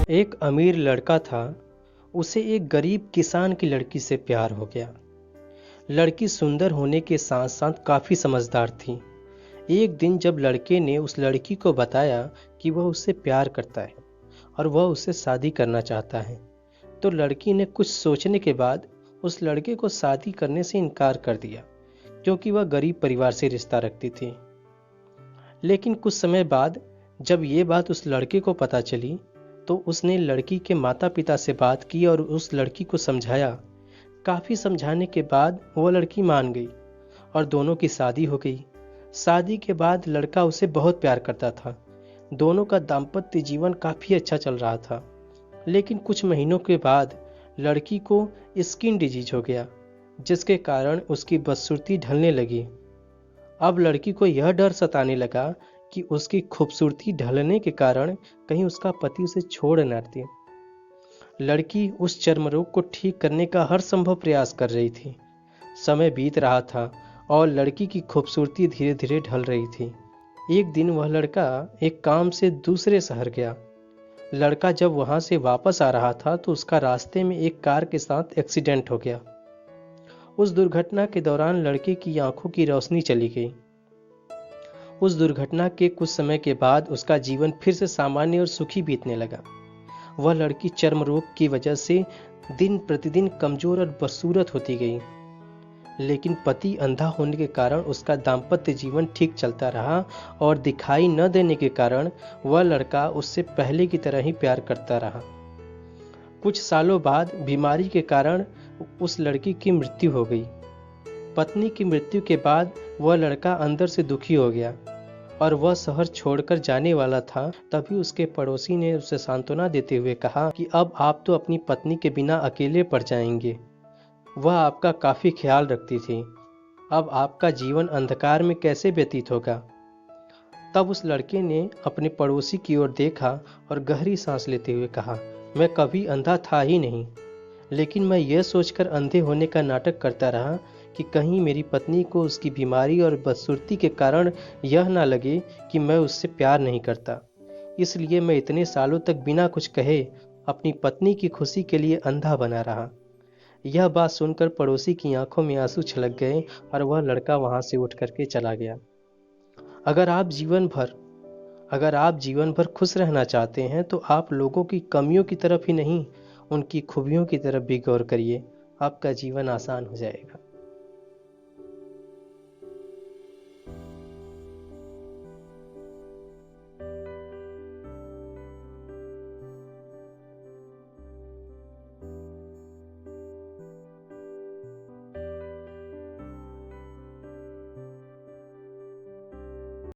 एक अमीर लड़का था। उसे एक गरीब किसान की लड़की से प्यार हो गया। लड़की सुंदर होने के साथ साथ काफ़ी समझदार थी। एक दिन जब लड़के ने उस लड़की को बताया कि वह उससे प्यार करता है और वह उससे शादी करना चाहता है, तो लड़की ने कुछ सोचने के बाद उस लड़के को शादी करने से इनकार कर दिया, क्योंकि वह गरीब परिवार से रिश्ता रखती थी। लेकिन कुछ समय बाद जब ये बात उस लड़के को पता चली, तो उसने लड़की के माता पिता से बात की और उस लड़की को समझाया। काफ़ी समझाने के बाद वो लड़की मान गई और दोनों की शादी हो गई। शादी के बाद लड़का उसे बहुत प्यार करता था। दोनों का दाम्पत्य जीवन काफ़ी अच्छा चल रहा था। लेकिन कुछ महीनों के बाद लड़की को स्किन डिजीज हो गया, जिसके कारण उसकी बदसूरती ढलने लगी। अब लड़की को यह डर सताने लगा कि उसकी खूबसूरती ढलने के कारण कहीं उसका पति उसे छोड़ न दे। लड़की उस चर्म रोग को ठीक करने का हर संभव प्रयास कर रही थी। समय बीत रहा था और लड़की की खूबसूरती धीरे धीरे ढल रही थी। एक दिन वह लड़का एक काम से दूसरे शहर गया। लड़का जब वहां से वापस आ रहा था तो उसका रास्ते में एक कार के साथ एक्सीडेंट हो गया। उस दुर्घटना के दौरान लड़के की आंखों की रोशनी चली गई। उस दुर्घटना के कुछ समय के बाद उसका जीवन फिर से सामान्य और सुखी बीतने लगा। वह लड़की चर्म रोग की वजह से दिन प्रतिदिन कमजोर और बदसूरत होती गई। लेकिन पति अंधा होने के कारण उसका दाम्पत्य जीवन ठीक चलता रहा और दिखाई न देने के कारण वह लड़का उससे पहले की तरह ही प्यार करता रहा। कुछ सालों बाद बीमारी के कारण उस लड़की की मृत्यु हो गई। पत्नी की मृत्यु के बाद वह लड़का अंदर से दुखी हो गया और वह शहर छोड़कर जाने वाला था। तभी उसके पड़ोसी ने उसे सांत्वना देते हुए कहा कि अब आप तो अपनी पत्नी के बिना अकेले पड़ जाएंगे। वह आपका काफ़ी ख्याल रखती थी। अब आपका जीवन अंधकार में कैसे व्यतीत होगा। तब उस लड़के ने अपने पड़ोसी की ओर देखा और गहरी सांस लेते हुए कहा, मैं कभी अंधा था ही नहीं, लेकिन मैं यह सोचकर अंधे होने का नाटक करता रहा कि कहीं मेरी पत्नी को उसकी बीमारी और बदसूरती के कारण यह ना लगे कि मैं उससे प्यार नहीं करता। इसलिए मैं इतने सालों तक बिना कुछ कहे अपनी पत्नी की खुशी के लिए अंधा बना रहा। यह बात सुनकर पड़ोसी की आंखों में आंसू छलक गए और वह लड़का वहां से उठ करके चला गया। अगर आप जीवन भर खुश रहना चाहते हैं तो आप लोगों की कमियों की तरफ ही नहीं, उनकी खूबियों की तरफ भी गौर करिए। आपका जीवन आसान हो जाएगा।